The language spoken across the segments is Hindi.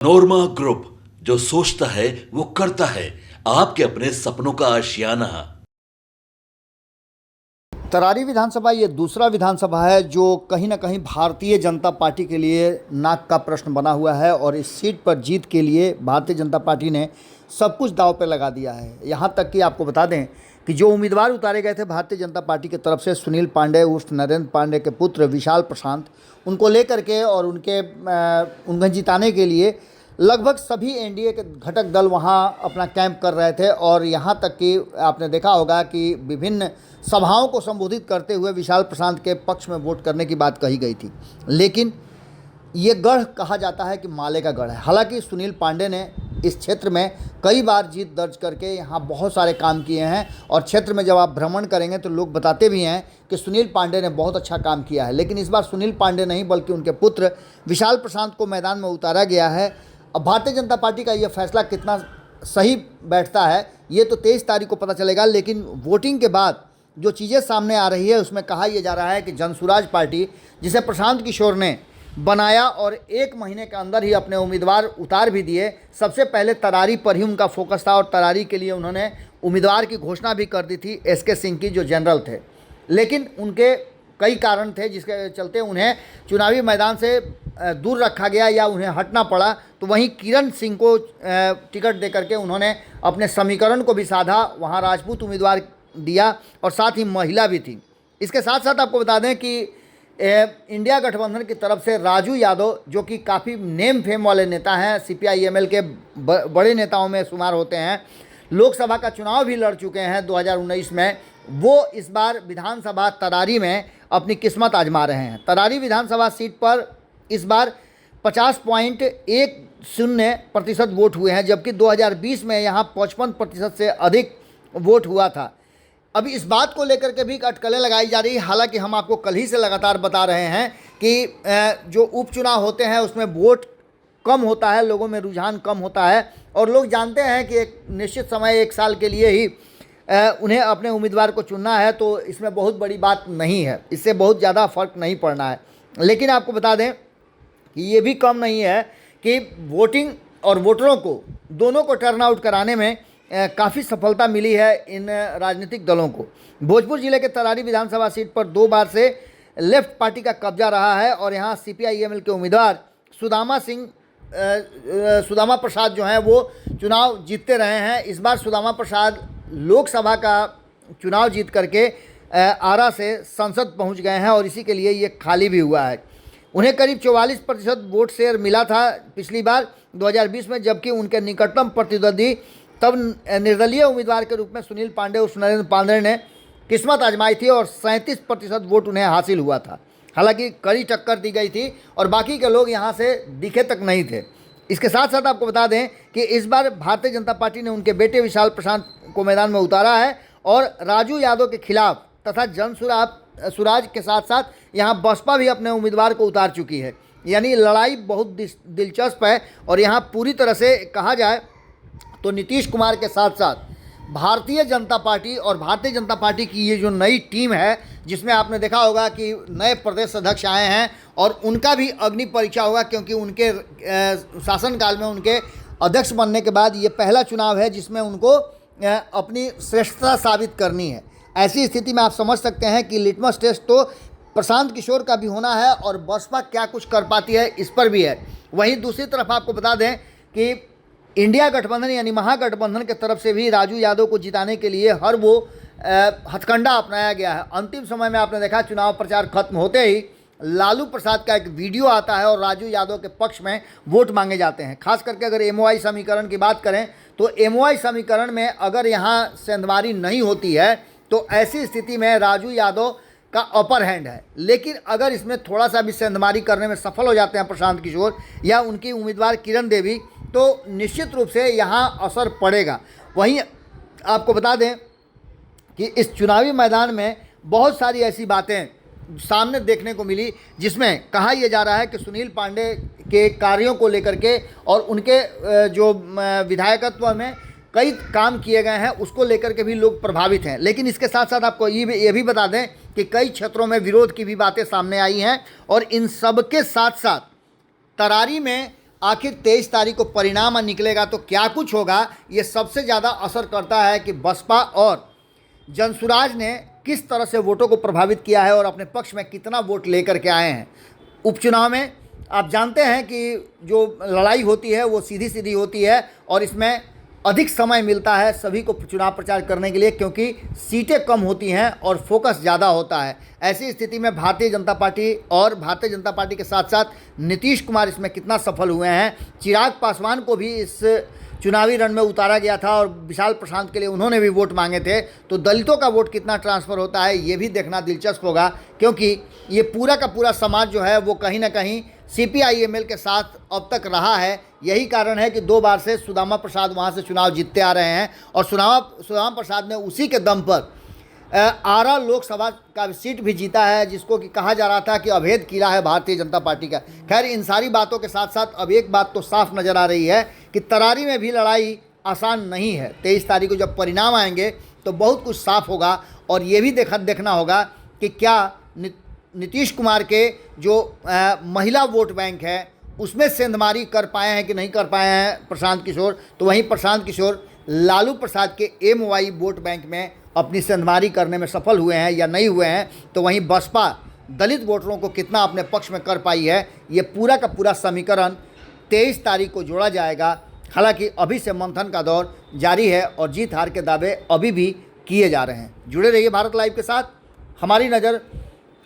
नोरमा ग्रुप, जो सोचता है वो करता है। आपके अपने सपनों का आशियाना। तरारी विधानसभा ये दूसरा विधानसभा है जो कहीं ना कहीं भारतीय जनता पार्टी के लिए नाक का प्रश्न बना हुआ है और इस सीट पर जीत के लिए भारतीय जनता पार्टी ने सब कुछ दांव पे लगा दिया है। यहाँ तक कि आपको बता दें कि जो उम्मीदवार उतारे गए थे भारतीय जनता पार्टी की तरफ से, सुनील पांडे उर्फ नरेंद्र पांडे के पुत्र विशाल प्रशांत, उनको लेकर के और उन्हें जिताने के लिए लगभग सभी एनडीए के घटक दल वहां अपना कैंप कर रहे थे। और यहां तक कि आपने देखा होगा कि विभिन्न सभाओं को संबोधित करते हुए विशाल प्रशांत के पक्ष में वोट करने की बात कही गई थी। लेकिन ये गढ़ कहा जाता है कि माले का गढ़ है। हालांकि सुनील पांडे ने इस क्षेत्र में कई बार जीत दर्ज करके यहाँ बहुत सारे काम किए हैं और क्षेत्र में जब आप भ्रमण करेंगे तो लोग बताते भी हैं कि सुनील पांडे ने बहुत अच्छा काम किया है। लेकिन इस बार सुनील पांडे नहीं बल्कि उनके पुत्र विशाल प्रशांत को मैदान में उतारा गया है। अब भारतीय जनता पार्टी का ये फैसला कितना सही बैठता है ये तो 23 तारीख को पता चलेगा। लेकिन वोटिंग के बाद जो चीज़ें सामने आ रही है उसमें कहा यह जा रहा है कि जनसुराज पार्टी, जिसे प्रशांत किशोर ने बनाया और 1 महीने के अंदर ही अपने उम्मीदवार उतार भी दिए, सबसे पहले तरारी पर ही उनका फोकस था और तरारी के लिए उन्होंने उम्मीदवार की घोषणा भी कर दी थी, एसके सिंह की, जो जनरल थे। लेकिन उनके कई कारण थे जिसके चलते उन्हें चुनावी मैदान से दूर रखा गया या उन्हें हटना पड़ा। तो वहीं किरण सिंह को टिकट दे करके उन्होंने अपने समीकरण को भी साधा, वहाँ राजपूत उम्मीदवार दिया और साथ ही महिला भी थी। इसके साथ साथ आपको बता दें कि इंडिया गठबंधन की तरफ से राजू यादव, जो कि काफ़ी नेम फेम वाले नेता हैं, सीपीआईएमएल के बड़े नेताओं में शुमार होते हैं, लोकसभा का चुनाव भी लड़ चुके हैं 2019 में, वो इस बार विधानसभा तरारी में अपनी किस्मत आजमा रहे हैं। तरारी विधानसभा सीट पर इस बार 50.10% वोट हुए हैं, जबकि 2020 में यहाँ 55% से अधिक वोट हुआ था। अभी इस बात को लेकर के भी अटकलें लगाई जा रही है। हालांकि हम आपको कल ही से लगातार बता रहे हैं कि जो उपचुनाव होते हैं उसमें वोट कम होता है, लोगों में रुझान कम होता है और लोग जानते हैं कि एक निश्चित समय 1 साल के लिए ही उन्हें अपने उम्मीदवार को चुनना है, तो इसमें बहुत बड़ी बात नहीं है, इससे बहुत ज़्यादा फर्क नहीं पड़ना है। लेकिन आपको बता दें कि ये भी कम नहीं है कि वोटिंग और वोटरों को दोनों को टर्न आउट कराने में काफ़ी सफलता मिली है इन राजनीतिक दलों को। भोजपुर जिले के तरारी विधानसभा सीट पर 2 बार से लेफ्ट पार्टी का कब्जा रहा है और यहाँ सीपीआईएमएल के उम्मीदवार सुदामा प्रसाद जो हैं वो चुनाव जीतते रहे हैं। इस बार सुदामा प्रसाद लोकसभा का चुनाव जीत करके आरा से संसद पहुंच गए हैं और इसी के लिए ये खाली भी हुआ है। उन्हें करीब 44% वोट शेयर मिला था पिछली बार 2020 में, जबकि उनके निकटतम प्रतिद्वंदी तब निर्दलीय उम्मीदवार के रूप में सुनील पांडे और नरेंद्र पांडे ने किस्मत आजमाई थी और 37% वोट उन्हें हासिल हुआ था। हालांकि कड़ी टक्कर दी गई थी और बाकी के लोग यहाँ से दिखे तक नहीं थे। इसके साथ साथ आपको बता दें कि इस बार भारतीय जनता पार्टी ने उनके बेटे विशाल प्रशांत को मैदान में उतारा है और राजू यादव के खिलाफ तथा जनसुराज के साथ साथ यहाँ बसपा भी अपने उम्मीदवार को उतार चुकी है। यानी लड़ाई बहुत दिलचस्प है और यहाँ पूरी तरह से कहा जाए तो नीतीश कुमार के साथ साथ भारतीय जनता पार्टी और भारतीय जनता पार्टी की ये जो नई टीम है, जिसमें आपने देखा होगा कि नए प्रदेश अध्यक्ष आए हैं और उनका भी अग्नि परीक्षा होगा, क्योंकि उनके शासनकाल में उनके अध्यक्ष बनने के बाद ये पहला चुनाव है जिसमें उनको अपनी श्रेष्ठता साबित करनी है। ऐसी स्थिति में आप समझ सकते हैं कि लिटमस टेस्ट तो प्रशांत किशोर का भी होना है और बसपा क्या कुछ कर पाती है इस पर भी है। वहीं दूसरी तरफ आपको बता दें कि इंडिया गठबंधन यानी महागठबंधन की तरफ से भी राजू यादव को जिताने के लिए हर वो हथकंडा अपनाया गया है। अंतिम समय में आपने देखा चुनाव प्रचार खत्म होते ही लालू प्रसाद का एक वीडियो आता है और राजू यादव के पक्ष में वोट मांगे जाते हैं। खास करके अगर एमओआई समीकरण की बात करें तो एमओआई समीकरण में अगर यहाँ सेंधमारी नहीं होती है तो ऐसी स्थिति में राजू यादव का अपर हैंड है। लेकिन अगर इसमें थोड़ा सा भी सेंधमारी करने में सफल हो जाते हैं प्रशांत किशोर या उनकी उम्मीदवार किरण देवी, तो निश्चित रूप से यहाँ असर पड़ेगा। वहीं आपको बता दें कि इस चुनावी मैदान में बहुत सारी ऐसी बातें सामने देखने को मिली जिसमें कहा यह जा रहा है कि सुनील पांडे के कार्यों को लेकर के और उनके जो विधायकत्व में कई काम किए गए हैं उसको लेकर के भी लोग प्रभावित हैं। लेकिन इसके साथ साथ आपको ये भी बता दें कि कई क्षेत्रों में विरोध की भी बातें सामने आई हैं और इन सब के साथ साथ तरारी में आखिर 23 तारीख को परिणाम निकलेगा तो क्या कुछ होगा, ये सबसे ज़्यादा असर करता है कि बसपा और जनसुराज ने किस तरह से वोटों को प्रभावित किया है और अपने पक्ष में कितना वोट लेकर के आए हैं। उपचुनाव में आप जानते हैं कि जो लड़ाई होती है वो सीधी सीधी होती है और इसमें अधिक समय मिलता है सभी को चुनाव प्रचार करने के लिए, क्योंकि सीटें कम होती हैं और फोकस ज़्यादा होता है। ऐसी स्थिति में भारतीय जनता पार्टी और भारतीय जनता पार्टी के साथ साथ नीतीश कुमार इसमें कितना सफल हुए हैं। चिराग पासवान को भी इस चुनावी रण में उतारा गया था और विशाल प्रशांत के लिए उन्होंने भी वोट मांगे थे, तो दलितों का वोट कितना ट्रांसफ़र होता है ये भी देखना दिलचस्प होगा, क्योंकि ये पूरा का पूरा समाज जो है वो कहीं ना कहीं CPI-ML के साथ अब तक रहा है। यही कारण है कि 2 बार से सुदामा प्रसाद वहाँ से चुनाव जीतते आ रहे हैं और सुदामा प्रसाद ने उसी के दम पर आरा लोकसभा का सीट भी जीता है, जिसको कि कहा जा रहा था कि अभेद किला है भारतीय जनता पार्टी का। खैर, इन सारी बातों के साथ साथ अब एक बात तो साफ नज़र आ रही है कि तरारी में भी लड़ाई आसान नहीं है। 23 तारीख को जब परिणाम आएंगे तो बहुत कुछ साफ होगा और ये भी देखना होगा कि क्या नीतीश कुमार के जो महिला वोट बैंक है उसमें सेंधमारी कर पाए हैं कि नहीं कर पाए हैं प्रशांत किशोर। तो वहीं प्रशांत किशोर लालू प्रसाद के MY वोट बैंक में अपनी सेंधमारी करने में सफल हुए हैं या नहीं हुए हैं। तो वहीं बसपा दलित वोटरों को कितना अपने पक्ष में कर पाई है, ये पूरा का पूरा समीकरण 23 तारीख को जोड़ा जाएगा। हालांकि अभी से मंथन का दौर जारी है और जीत हार के दावे अभी भी किए जा रहे हैं। जुड़े रहिए भारत लाइव के साथ। हमारी नज़र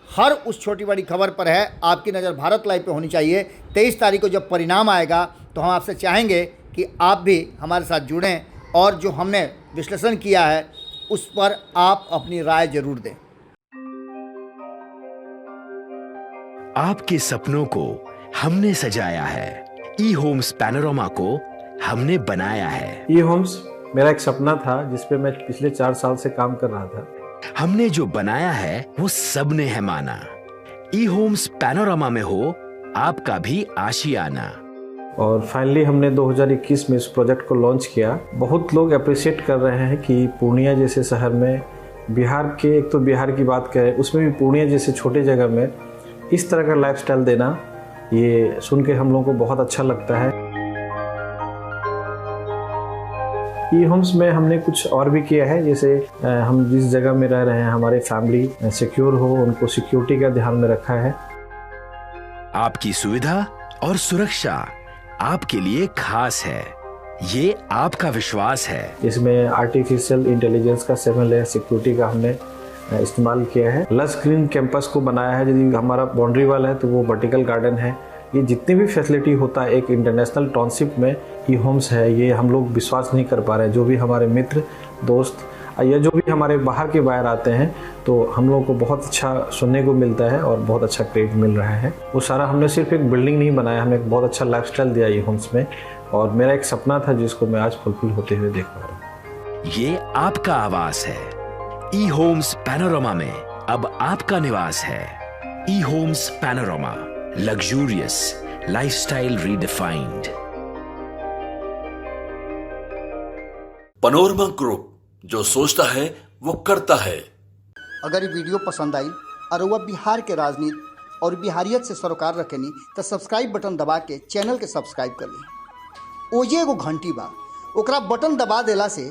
हर उस छोटी बड़ी खबर पर है, आपकी नज़र भारत लाइव पे होनी चाहिए। 23 तारीख को जब परिणाम आएगा तो हम आपसे चाहेंगे कि आप भी हमारे साथ जुड़ें और जो हमने विश्लेषण किया है उस पर आप अपनी राय जरूर दें। आपके सपनों को हमने सजाया है, ई होम्स पैनोरमा को हमने बनाया है। ई होम्स मेरा एक सपना था जिस पे मैं पिछले 4 साल से काम कर रहा था। हमने जो बनाया है वो सबने है माना। ई होम्स पैनोरमा में हो आपका भी आशियाना। और फाइनली हमने 2021 में इस प्रोजेक्ट को लॉन्च किया। बहुत लोग अप्रिशिएट कर रहे हैं कि पूर्णिया जैसे शहर में, बिहार के, एक तो बिहार की बात करें उसमें भी पूर्णिया जैसे छोटे जगह में इस तरह का लाइफस्टाइल देना, ये सुन के हम लोगों को बहुत अच्छा लगता है। ई होम्स में हमने कुछ और भी किया है, जैसे हम जिस जगह में रह रहे हैं हमारे फैमिली सिक्योर हो, उनको सिक्योरिटी का ध्यान में रखा है। आपकी सुविधा और सुरक्षा आपके लिए खास है, ये आपका विश्वास है। इसमें आर्टिफिशियल इंटेलिजेंस का 7 लेयर सिक्योरिटी का हमने इस्तेमाल किया है। लस ग्रीन कैंपस को बनाया है। यदि हमारा बाउंड्री वाल है तो वो वर्टिकल गार्डन है। ये जितनी भी फैसिलिटी होता है एक इंटरनेशनल टाउनशिप में ई होम्स है, ये हम लोग विश्वास नहीं कर पा रहे हैं। जो भी हमारे मित्र दोस्त या जो भी हमारे बाहर के बाहर आते हैं तो हम लोगों को बहुत अच्छा सुनने को मिलता है और बहुत अच्छा क्रेडिट मिल रहा है। वो सारा हमने सिर्फ एक बिल्डिंग नहीं बनाया, हमें एक बहुत अच्छा लाइफस्टाइल दिया ई होम्स में, और मेरा एक सपना था जिसको मैं आज फुलफिल होते हुए देख पा रहा हूँ। ये आपका आवास है। ई होम्स पैनोरमा में अब आपका निवास है। E Homes Panorama, luxurious lifestyle redefined. Panorama group, जो सोचता है वो करता है। अगर ये वीडियो पसंद आई और वह बिहार के राजनीति और बिहारियत से सरोकार रखेनी तो सब्सक्राइब बटन दबा के चैनल के सब्सक्राइब कर ली। ओजे एगो घंटी बा, ओकरा बटन दबा देला से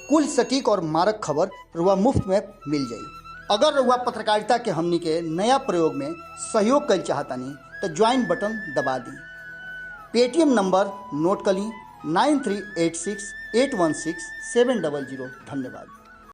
कुल सटीक और मारक खबर रुआ मुफ्त में मिल जाई। अगर रुआ पत्रकारिता के हमनी के नया प्रयोग में सहयोग कर चाहतानी तो ज्वाइन बटन दबा दी। पेटीएम नंबर नोट कर ली 9386 816 700। धन्यवाद।